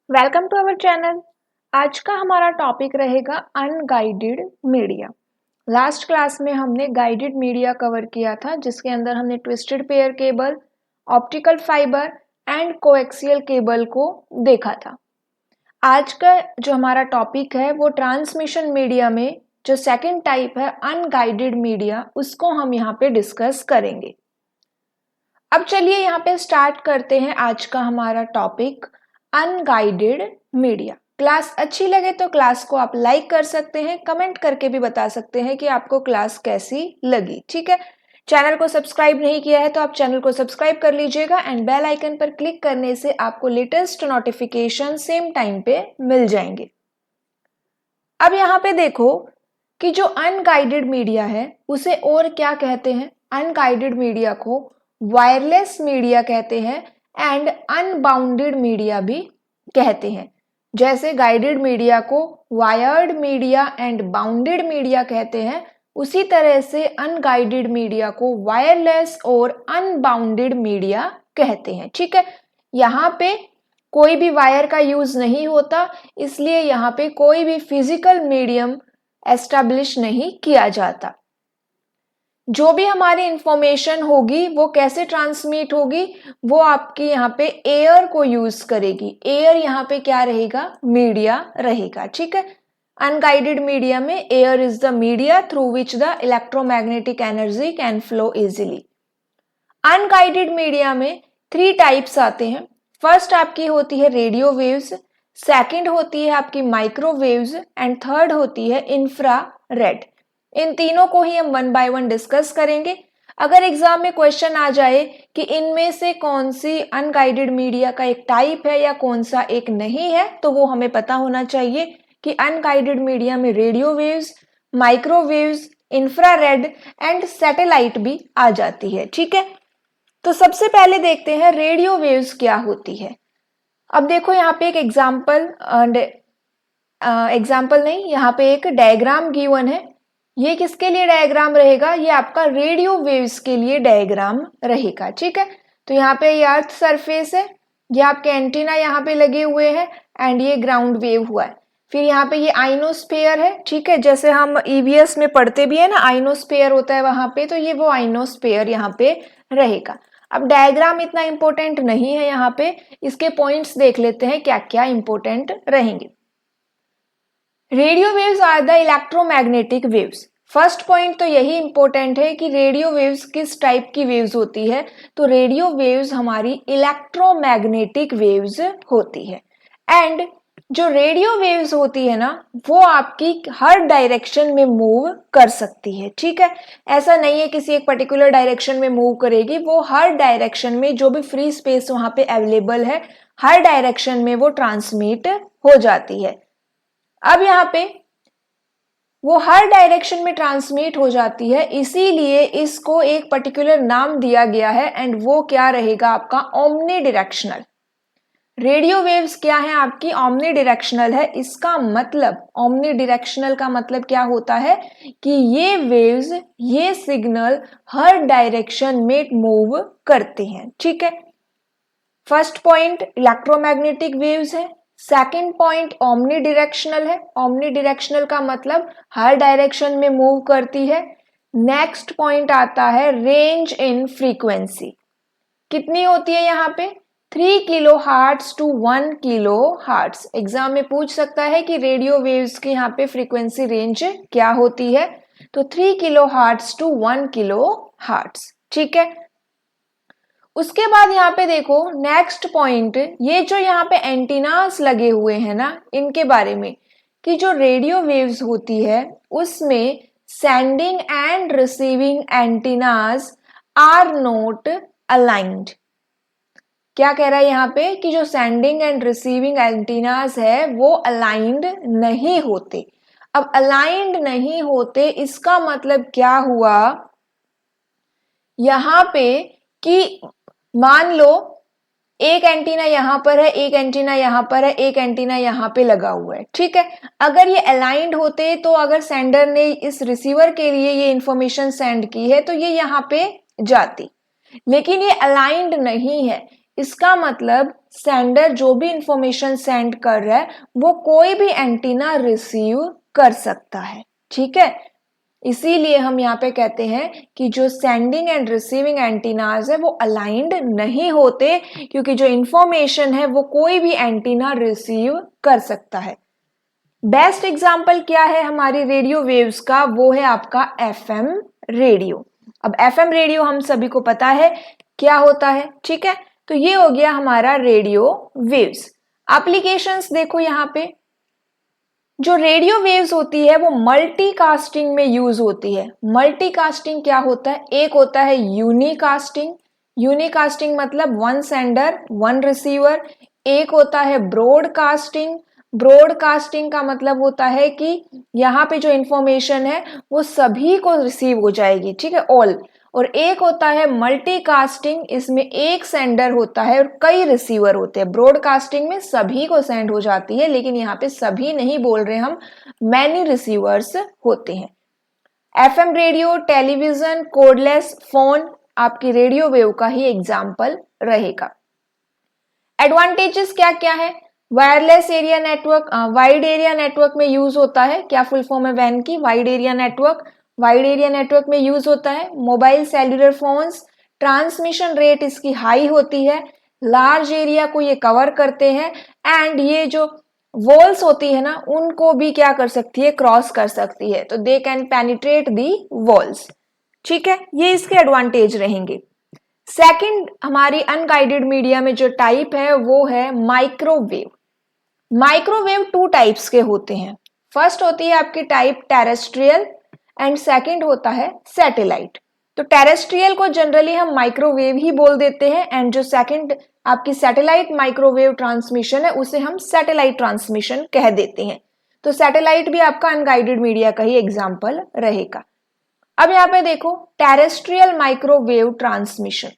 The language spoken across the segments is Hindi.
Welcome to our channel. आज का हमारा टॉपिक रहेगा अनगाइडेड मीडिया। लास्ट क्लास में हमने गाइडेड मीडिया कवर किया था, जिसके अंदर हमने twisted pair cable, optical fibre and coaxial cable को देखा था। आज का जो हमारा टॉपिक है वो ट्रांसमिशन मीडिया में जो सेकंड टाइप है अनगाइडेड मीडिया, उसको हम यहाँ पे डिस्कस करेंगे। अब चलिए यहाँ पे स्टार्ट करते हैं आज का हमारा टॉपिक अनगाइडेड मीडिया। क्लास अच्छी लगे तो क्लास को आप लाइक कर सकते हैं, कमेंट करके भी बता सकते हैं कि आपको क्लास कैसी लगी। ठीक है, चैनल को सब्सक्राइब नहीं किया है तो आप चैनल को सब्सक्राइब कर लीजिएगा एंड बेल आइकन पर क्लिक करने से आपको लेटेस्ट नोटिफिकेशन सेम टाइम पे मिल जाएंगे। अब यहाँ पे देखो कि जो अनगाइडेड मीडिया है उसे और क्या कहते हैं। अनगाइडेड मीडिया को वायरलेस मीडिया कहते हैं एंड अनबाउंडेड मीडिया भी कहते हैं। जैसे गाइडेड मीडिया को wired media and bounded media कहते हैं, उसी तरह से अनगाइडेड मीडिया को वायरलेस और अनबाउंडेड मीडिया कहते हैं। ठीक है, यहाँ पे कोई भी वायर का यूज नहीं होता, इसलिए यहाँ पे कोई भी फिजिकल मीडियम एस्टैब्लिश नहीं किया जाता। जो भी हमारी इंफॉर्मेशन होगी वो कैसे ट्रांसमिट होगी, वो आपकी यहाँ पे एयर को यूज करेगी। एयर यहाँ पे क्या रहेगा, मीडिया रहेगा। ठीक है, अनगाइडेड मीडिया में air is the media through which the electromagnetic energy can flow easily. Unguided media में 3 टाइप्स आते हैं। फर्स्ट आपकी होती है रेडियो वेव्स, सेकंड होती है आपकी माइक्रोवेव्स एंड थर्ड होती है इंफ्रारेड। इन तीनों को ही हम 1 बाय 1 डिस्कस करेंगे। अगर एग्जाम में क्वेश्चन आ जाए कि इनमें से कौन सी अनगाइडेड मीडिया का एक टाइप है या कौन सा एक नहीं है, तो वो हमें पता होना चाहिए कि अनगाइडेड मीडिया में radio waves, microwaves, infrared and satellite भी आ जाती है। ठीक है, तो सबसे पहले देखते हैं रेडियो वेव्स क्या होती है। अब देखो यहाँ पे एक एग्जाम्पल नहीं, यहाँ पे एक डायग्राम गिवन है। ये किसके लिए डायग्राम रहेगा, ये आपका रेडियो वेव्स के लिए डायग्राम रहेगा। ठीक है, तो यहाँ पे ये अर्थ सरफेस है, ये आपके एंटीना यहाँ पे लगे हुए हैं एंड ये ग्राउंड वेव हुआ है। फिर यहाँ पे ये आइनोस्फेयर है। ठीक है, जैसे हम ईवीएस में पढ़ते भी है ना, आइनोस्फेयर होता है वहां पे, तो ये वो आइनोस्फेयर यहाँ पे रहेगा। अब डायग्राम इतना इंपॉर्टेंट नहीं है, यहाँ पे इसके पॉइंट्स देख लेते हैं क्या क्या इंपॉर्टेंट रहेंगे। Radio waves are the electromagnetic waves. First point तो यही इंपॉर्टेंट है कि रेडियो वेव्स किस टाइप की वेव्स होती है, तो रेडियो वेव्स हमारी इलेक्ट्रोमैग्नेटिक वेव्स होती है। एंड जो रेडियो वेव्स होती है ना, वो आपकी हर डायरेक्शन में मूव कर सकती है। ठीक है, ऐसा नहीं है किसी एक पर्टिकुलर डायरेक्शन में मूव करेगी, वो हर डायरेक्शन में जो भी फ्री स्पेस वहां पे अवेलेबल है, हर डायरेक्शन में वो ट्रांसमिट हो जाती है। अब यहाँ पे वो हर डायरेक्शन में ट्रांसमिट हो जाती है, इसीलिए इसको एक पर्टिकुलर नाम दिया गया है एंड वो क्या रहेगा आपका, ओमनी डायरेक्शनल। रेडियो वेव्स क्या है आपकी, ओमनी डायरेक्शनल है। इसका मतलब, ओमनी डायरेक्शनल का मतलब क्या होता है कि ये वेव्स, ये सिग्नल हर डायरेक्शन में मूव करते हैं। ठीक है, फर्स्ट पॉइंट इलेक्ट्रोमैग्नेटिक वेव्स है, सेकंड पॉइंट ओमनी डायरेक्शनल है। ओमनी डायरेक्शनल का मतलब हर डायरेक्शन में मूव करती है। नेक्स्ट पॉइंट आता है रेंज इन फ्रीक्वेंसी। कितनी होती है यहाँ पे, 3 kilo hertz to 1 kilo hertz. Exam में पूछ सकता है कि रेडियो वेव्स की यहाँ पे फ्रीक्वेंसी रेंज क्या होती है, तो 3 kilo hertz to 1 kilo hertz. ठीक है, उसके बाद यहाँ पे देखो नेक्स्ट पॉइंट, ये जो यहाँ पे एंटीनास लगे हुए हैं ना, इनके बारे में कि जो रेडियो वेव्स होती है उसमें sending and receiving antennas are not aligned. क्या कह रहा है यहाँ पे कि जो सेंडिंग एंड रिसीविंग एंटीनास है वो अलाइंड नहीं होते। अब अलाइंड नहीं होते इसका मतलब क्या हुआ यहाँ पे कि मान लो एक एंटीना यहाँ पर है, एक एंटीना यहाँ पर है, एक एंटीना यहाँ पे लगा हुआ है। ठीक है, अगर ये अलाइंड होते तो अगर सेंडर ने इस रिसीवर के लिए ये इंफॉर्मेशन सेंड की है तो ये यहाँ पे जाती, लेकिन ये अलाइंड नहीं है, इसका मतलब सेंडर जो भी इंफॉर्मेशन सेंड कर रहा है वो कोई भी एंटीना रिसीव कर सकता है, ठीक है। इसीलिए हम यहाँ पे कहते हैं कि जो सेंडिंग एंड रिसीविंग एंटीनाज है वो अलाइंड नहीं होते, क्योंकि जो इंफॉर्मेशन है वो कोई भी एंटीना रिसीव कर सकता है। बेस्ट एग्जाम्पल क्या है हमारी रेडियो वेव्स का, वो है आपका एफएम रेडियो। अब एफएम रेडियो हम सभी को पता है क्या होता है, ठीक है। तो ये हो गया हमारा रेडियो वेव्स। एप्लीकेशंस देखो यहाँ पे, जो रेडियो वेव्स होती है वो मल्टीकास्टिंग में यूज होती है। मल्टीकास्टिंग क्या होता है, एक होता है यूनिकास्टिंग, यूनिकास्टिंग मतलब वन सेंडर वन रिसीवर। एक होता है ब्रॉडकास्टिंग, ब्रॉडकास्टिंग का मतलब होता है कि यहाँ पे जो इंफॉर्मेशन है वो सभी को रिसीव हो जाएगी, ठीक है, ऑल। और एक होता है मल्टीकास्टिंग, इसमें एक सेंडर होता है और कई रिसीवर होते हैं। ब्रॉडकास्टिंग में सभी को सेंड हो जाती है, लेकिन यहाँ पे सभी नहीं बोल रहे हम, मैनी रिसीवर्स होते हैं। FM radio, television, cordless phone आपकी रेडियो वेव का ही एग्जाम्पल रहेगा। एडवांटेजेस क्या क्या है, wireless area network, wide area network में यूज होता है। क्या फुल फॉर्म है वैन की, wide area network. Wide area network में यूज होता है। Mobile cellular phones, transmission rate इसकी हाई होती है, लार्ज एरिया को ये कवर करते हैं, एंड ये जो वॉल्स होती है ना उनको भी क्या कर सकती है, क्रॉस कर सकती है, तो they can penetrate the walls, ठीक है। ये इसके एडवांटेज रहेंगे। सेकंड, हमारी अनगाइडेड मीडिया में जो टाइप है वो है माइक्रोवेव। माइक्रोवेव टू टाइप्स के होते हैं। फर्स्ट होती है आपकी टाइप टेरेस्ट्रियल एंड सेकंड होता है सैटेलाइट। तो टेरेस्ट्रियल को जनरली हम माइक्रोवेव ही बोल देते हैं, एंड जो सेकंड आपकी सैटेलाइट माइक्रोवेव ट्रांसमिशन है उसे हम सैटेलाइट ट्रांसमिशन कह देते हैं। तो सैटेलाइट भी आपका अनगाइडेड मीडिया का ही एग्जाम्पल रहेगा। अब यहाँ पे देखो टेरेस्ट्रियल माइक्रोवेव ट्रांसमिशन,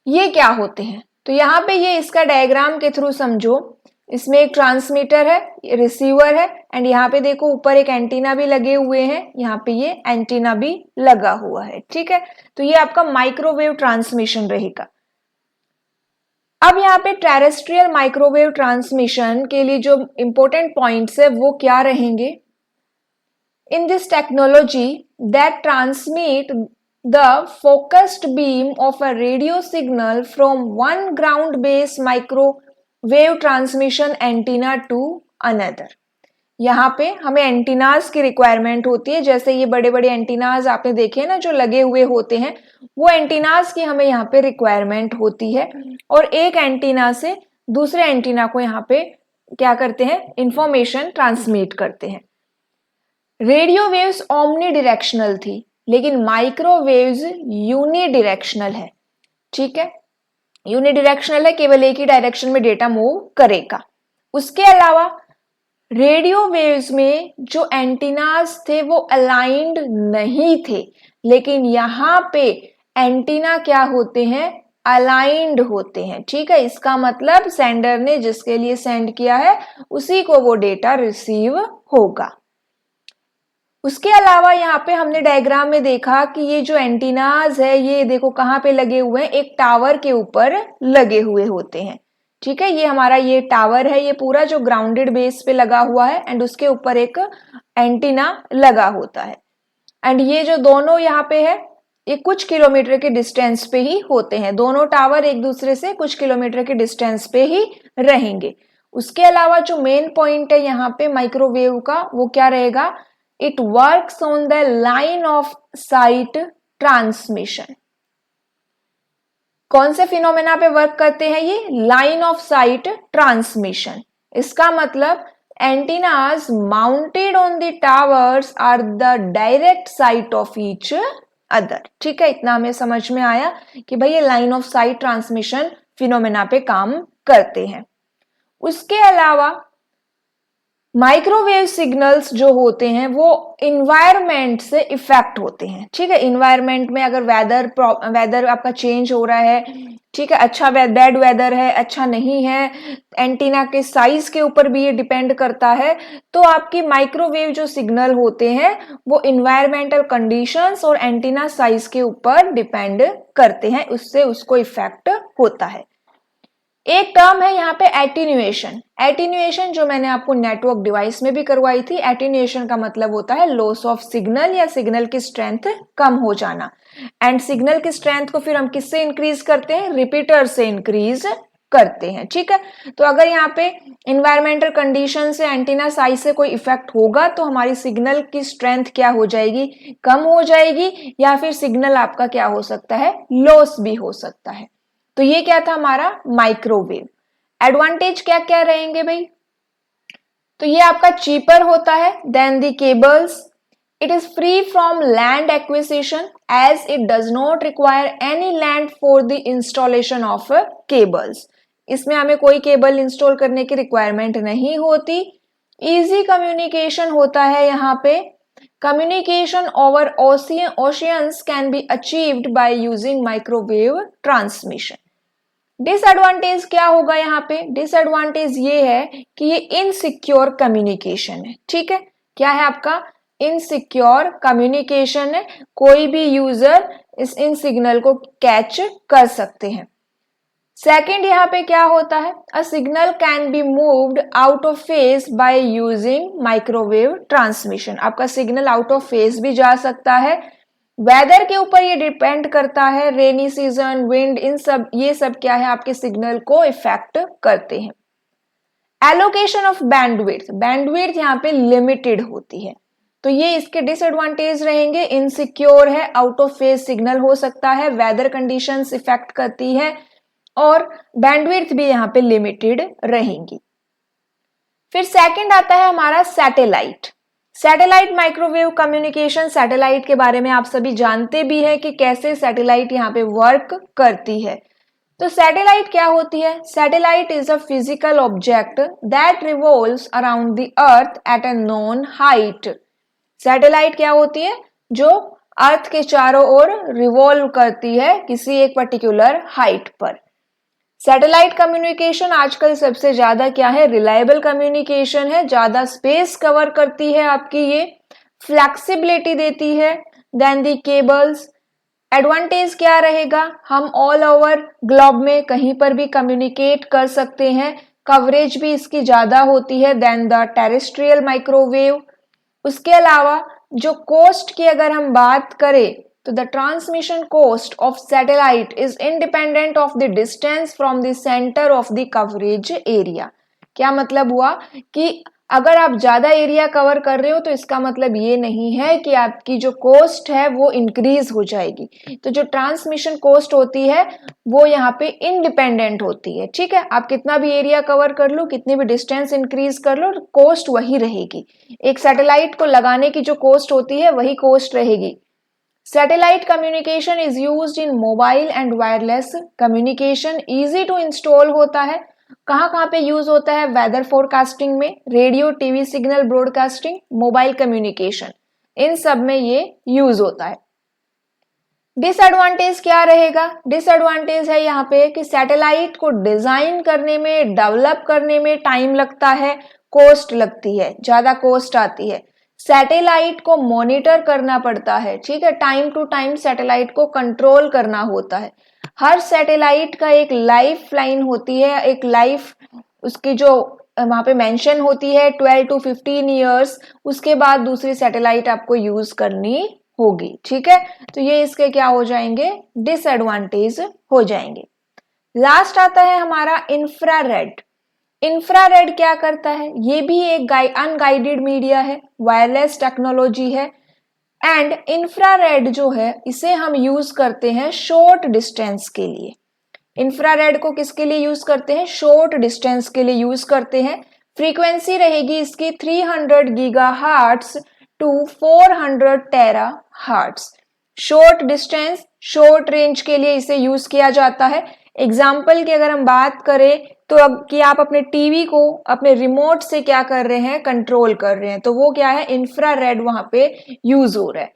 ये क्या होते हैं, तो यहाँ पे ये इसका डायग्राम के थ्रू समझो। इसमें एक ट्रांसमीटर है, रिसीवर है, एंड यहाँ पे देखो ऊपर एक एंटीना भी लगे हुए हैं, यहाँ पे ये एंटीना भी लगा हुआ है, ठीक है। तो ये आपका माइक्रोवेव ट्रांसमिशन रहेगा। अब यहाँ पे टेरेस्ट्रियल माइक्रोवेव ट्रांसमिशन के लिए जो इंपॉर्टेंट पॉइंट्स है वो क्या रहेंगे, in this technology that transmit the focused beam of a radio signal from one ground based microwave transmission antenna to another। यहाँ पे हमें एंटीनाज की रिक्वायरमेंट होती है, जैसे ये बड़े बड़े एंटीनाज आपने देखे ना जो लगे हुए होते हैं, वो एंटीनाज की हमें यहाँ पे रिक्वायरमेंट होती है, और एक एंटीना से दूसरे एंटीना को यहाँ पे क्या करते हैं, इंफॉर्मेशन ट्रांसमिट करते हैं। रेडियो वेव्स ओमनी डायरेक्शनल थी, लेकिन माइक्रोवेव्स यूनिडायरेक्शनल है, ठीक है। यूनिडायरेक्शनल है, केवल एक ही डायरेक्शन में डेटा मूव करेगा। उसके अलावा रेडियो वेव्स में जो एंटीनास थे वो अलाइंड नहीं थे, लेकिन यहाँ पे एंटीना क्या होते हैं, अलाइंड होते हैं, ठीक है। इसका मतलब सेंडर ने जिसके लिए सेंड किया है उसी को वो डेटा रिसीव होगा। उसके अलावा यहाँ पे हमने डायग्राम में देखा कि ये जो एंटीनाज है ये देखो कहाँ पे लगे हुए हैं, एक टावर के ऊपर लगे हुए होते हैं, ठीक है। ये हमारा ये टावर है, ये पूरा जो ग्राउंडेड बेस पे लगा हुआ है, एंड उसके ऊपर एक एंटीना लगा होता है, एंड ये जो दोनों यहाँ पे है ये कुछ किलोमीटर के डिस्टेंस पे ही होते हैं। दोनों टावर एक दूसरे से कुछ किलोमीटर के डिस्टेंस पे ही रहेंगे। उसके अलावा जो मेन पॉइंट है यहाँ पे माइक्रोवेव का वो क्या रहेगा, it works on the line of site transmission. कौन से फिनोमेना पे वर्क करते हैं ये, लाइन ऑफ साइट ट्रांसमिशन। इसका मतलब antennas mounted on the towers are the direct sight of each other, ठीक है। इतना हमें समझ में आया कि भाई ये line of site transmission phenomena पे काम करते हैं। उसके अलावा माइक्रोवेव सिग्नल्स जो होते हैं वो इन्वायरमेंट से इफेक्ट होते हैं, ठीक है। इन्वायरमेंट में अगर वेदर आपका चेंज हो रहा है, ठीक है, अच्छा बैड वेदर है, अच्छा नहीं है, एंटीना के साइज के ऊपर भी ये डिपेंड करता है। तो आपकी माइक्रोवेव जो सिग्नल होते हैं वो इन्वायरमेंटल कंडीशंस और एंटीना साइज के ऊपर डिपेंड करते हैं, उससे उसको इफेक्ट होता है। एक टर्म है यहाँ पे एटीन्यूएशन। एटीन्यूएशन जो मैंने आपको नेटवर्क डिवाइस में भी करवाई थी। एटीन्यूएशन का मतलब होता है लॉस ऑफ सिग्नल या सिग्नल की स्ट्रेंथ कम हो जाना। एंड सिग्नल की स्ट्रेंथ को फिर हम किससे इंक्रीज करते हैं? रिपीटर से इंक्रीज करते हैं। ठीक है, तो अगर यहाँ पे इन्वायरमेंटल कंडीशन से एंटीना साइज से कोई इफेक्ट होगा तो हमारी सिग्नल की स्ट्रेंथ क्या हो जाएगी? कम हो जाएगी, या फिर सिग्नल आपका क्या हो सकता है? लॉस भी हो सकता है। तो ये क्या था हमारा माइक्रोवेव। एडवांटेज क्या क्या रहेंगे भाई? तो ये आपका चीपर होता है than the cables. It is free from land acquisition as it does not require any land for the installation of cables. इसमें हमें कोई केबल इंस्टॉल करने की रिक्वायरमेंट नहीं होती। इजी कम्युनिकेशन होता है यहाँ पे। Communication over oceans can be achieved by using microwave transmission. Disadvantage क्या होगा यहाँ पे? डिसएडवांटेज ये है कि ये इनसिक्योर कम्युनिकेशन है। ठीक है, क्या है आपका? इनसिक्योर कम्युनिकेशन है। कोई भी यूजर इन सिग्नल को कैच कर सकते हैं। सेकेंड यहाँ पे क्या होता है? A signal can be moved out of phase by using microwave transmission. आपका सिग्नल आउट ऑफ फेज भी जा सकता है। वेदर के ऊपर ये डिपेंड करता है। रेनी सीजन, विंड, इन सब ये सब क्या है? आपके सिग्नल को इफेक्ट करते हैं। Allocation of bandwidth. बैंडविड्थ यहाँ पे लिमिटेड होती है, तो ये इसके डिसएडवांटेज रहेंगे। इनसिक्योर है, आउट ऑफ फेज सिग्नल हो सकता है, वेदर कंडीशंस इफेक्ट करती है, और बैंडविड्थ भी यहाँ पे लिमिटेड रहेंगी। फिर सेकंड आता है हमारा satellite. Satellite microwave communication. Satellite के बारे में आप सभी जानते भी हैं कि कैसे सैटेलाइट यहाँ पे वर्क करती है। तो सैटेलाइट क्या होती है? Satellite is a physical object that revolves around the earth at a known height. Satellite क्या होती है? जो अर्थ के चारों ओर रिवॉल्व करती है किसी एक पर्टिकुलर हाइट पर। सैटेलाइट कम्युनिकेशन आजकल सबसे ज्यादा क्या है? रिलायबल कम्युनिकेशन है। ज्यादा स्पेस कवर करती है आपकी, ये फ्लेक्सिबिलिटी देती है देन दी केबल्स। एडवांटेज क्या रहेगा? हम ऑल ओवर ग्लोब में कहीं पर भी कम्युनिकेट कर सकते हैं। कवरेज भी इसकी ज्यादा होती है देन द टेरेस्ट्रियल माइक्रोवेव। उसके अलावा जो कोस्ट की अगर हम बात करें तो the transmission cost of satellite is independent of the distance from the centre of the coverage area. क्या मतलब हुआ कि अगर आप ज्यादा एरिया कवर कर रहे हो तो इसका मतलब ये नहीं है कि आपकी जो कोस्ट है वो इंक्रीज हो जाएगी। तो जो ट्रांसमिशन कोस्ट होती है वो यहाँ पे इंडिपेंडेंट होती है। ठीक है, आप कितना भी एरिया कवर कर लो, कितनी भी डिस्टेंस इंक्रीज कर लो, कोस्ट वही रहेगी। एक सैटेलाइट को लगाने की जो कोस्ट होती है वही कोस्ट रहेगी। Satellite communication is used in mobile and wireless communication. Easy to install होता है। कहाँ पे यूज होता है? वेदर फोरकास्टिंग में, radio TV signal broadcasting, mobile communication, इन सब में ये यूज होता है। डिसएडवांटेज क्या रहेगा? डिसएडवांटेज है यहाँ पे कि सैटेलाइट को डिजाइन करने में, डेवलप करने में टाइम लगता है, कॉस्ट लगती है, ज्यादा कॉस्ट आती है। सैटेलाइट को मॉनिटर करना पड़ता है। ठीक है, टाइम टू टाइम सैटेलाइट को कंट्रोल करना होता है। हर सैटेलाइट का एक लाइफ लाइन होती है, एक लाइफ उसकी जो वहां पे मेंशन होती है 12 to 15 ईयर्स। उसके बाद दूसरी सैटेलाइट आपको यूज करनी होगी। ठीक है, तो ये इसके क्या हो जाएंगे? डिसएडवांटेज हो जाएंगे। लास्ट आता है हमारा इंफ्रारेड। इंफ्रारेड क्या करता है? ये भी एक अनगाइडेड मीडिया है, वायरलेस टेक्नोलॉजी है। एंड इंफ्रारेड जो है इसे हम यूज करते हैं शॉर्ट डिस्टेंस के लिए। इंफ्रारेड को किसके लिए यूज करते हैं? शॉर्ट डिस्टेंस के लिए यूज करते हैं। फ्रीक्वेंसी रहेगी इसकी 300 gigahertz to 400 terahertz. Short distance, short range के लिए इसे यूज किया जाता है। एग्जाम्पल की अगर हम बात करें तो अब कि आप अपने टीवी को अपने रिमोट से क्या कर रहे हैं? कंट्रोल कर रहे हैं, तो वो क्या है? इंफ्रारेड वहां पे यूज हो रहा है।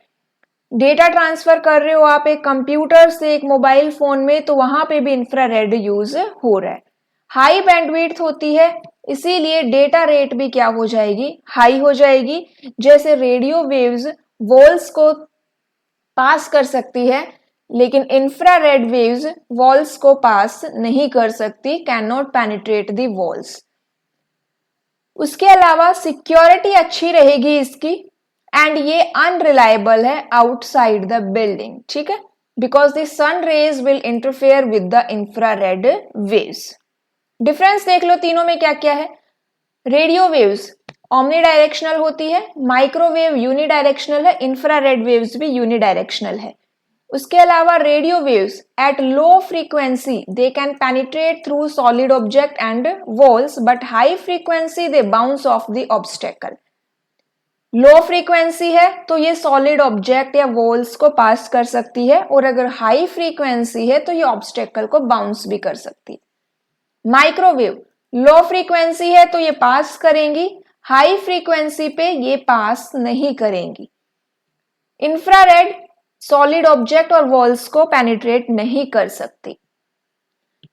डेटा ट्रांसफर कर रहे हो आप एक कंप्यूटर से एक मोबाइल फोन में, तो वहां पे भी इंफ्रारेड यूज हो रहा है। हाई बैंडविड्थ होती है, इसीलिए डेटा रेट भी क्या हो जाएगी? हाई हो जाएगी। जैसे रेडियो वेव्स वॉल्स को पास कर सकती है, लेकिन इंफ्रारेड वेव्स वॉल्स को पास नहीं कर सकती, can not penetrate the walls. उसके अलावा सिक्योरिटी अच्छी रहेगी इसकी, एंड ये अनरिलायबल है आउटसाइड द बिल्डिंग, ठीक है, because the sun rays will interfere with the infrared waves. Difference देख लो तीनों में क्या क्या है। रेडियो वेव्स ओमनी डायरेक्शनल होती है, माइक्रोवेव यूनिडायरेक्शनल है, इंफ्रारेड वेव्स भी यूनिडायरेक्शनल है। उसके अलावा radio waves at low frequency they can penetrate through solid object and walls, but high frequency they bounce off the obstacle. Low frequency है तो ये सॉलिड ऑब्जेक्ट या वॉल्स को पास कर सकती है, और अगर हाई फ्रीक्वेंसी है तो ये ऑब्स्टेकल को बाउंस भी कर सकती है। माइक्रोवेव लो फ्रीक्वेंसी है तो ये पास करेंगी, हाई फ्रीक्वेंसी पे ये पास नहीं करेंगी। इंफ्रारेड सॉलिड ऑब्जेक्ट और वॉल्स को पेनिट्रेट नहीं कर सकती।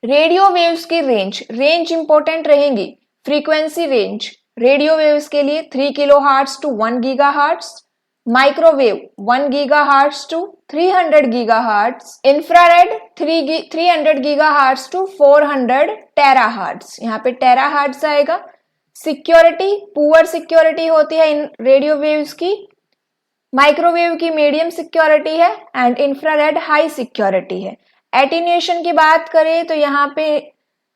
रेडियो वेव्स की रेंज इंपॉर्टेंट रहेगी। फ्रीक्वेंसी रेंज रेडियो वेव्स के लिए 3 kilohertz to 1 gigahertz, microwave 1 gigahertz to 300 gigahertz, infrared 300 gigahertz to 400 terahertz. यहाँ पे टेराहर्ट्ज आएगा। सिक्योरिटी पुअर सिक्योरिटी होती है इन रेडियो वेव्स की, माइक्रोवेव की मीडियम सिक्योरिटी है, एंड इंफ्रारेड हाई सिक्योरिटी है। एटीन्यूएशन की बात करें तो यहाँ पे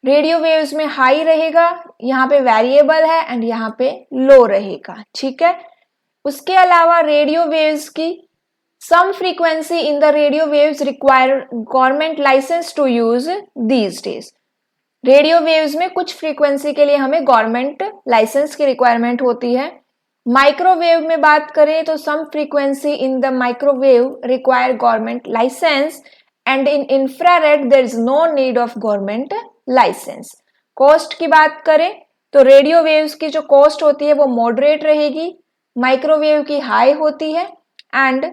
रेडियो वेव्स में हाई रहेगा, यहाँ पे वेरिएबल है, एंड यहाँ पे लो रहेगा, ठीक है। उसके अलावा रेडियो वेव्स की some frequency in the radio waves require government licence to use these days. Radio waves में कुछ फ्रीक्वेंसी के लिए हमें गवर्नमेंट लाइसेंस की रिक्वायरमेंट होती है। माइक्रोवेव में बात करें तो some frequency in the microwave require government licence, and in infrared there is no need of government licence. Cost की बात करें तो रेडियो वेव्स की जो कॉस्ट होती है वो मॉडरेट रहेगी, माइक्रोवेव की हाई होती है, एंड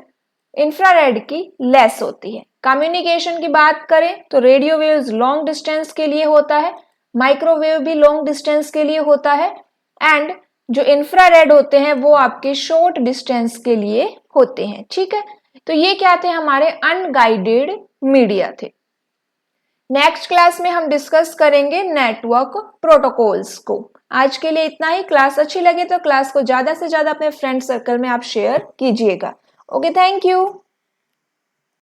इंफ्रारेड की लेस होती है। कम्युनिकेशन की बात करें तो रेडियो वेव्स लॉन्ग डिस्टेंस के लिए होता है, माइक्रोवेव भी लॉन्ग डिस्टेंस के लिए होता है, एंड जो इंफ्रारेड होते हैं वो आपके शॉर्ट डिस्टेंस के लिए होते हैं, ठीक है। तो ये क्या थे, हमारे अनगाइडेड मीडिया थे। नेक्स्ट क्लास में हम डिस्कस करेंगे नेटवर्क प्रोटोकॉल्स को। आज के लिए इतना ही। क्लास अच्छी लगे तो क्लास को ज्यादा से ज्यादा अपने फ्रेंड सर्कल में आप शेयर कीजिएगा। Okay, thank you.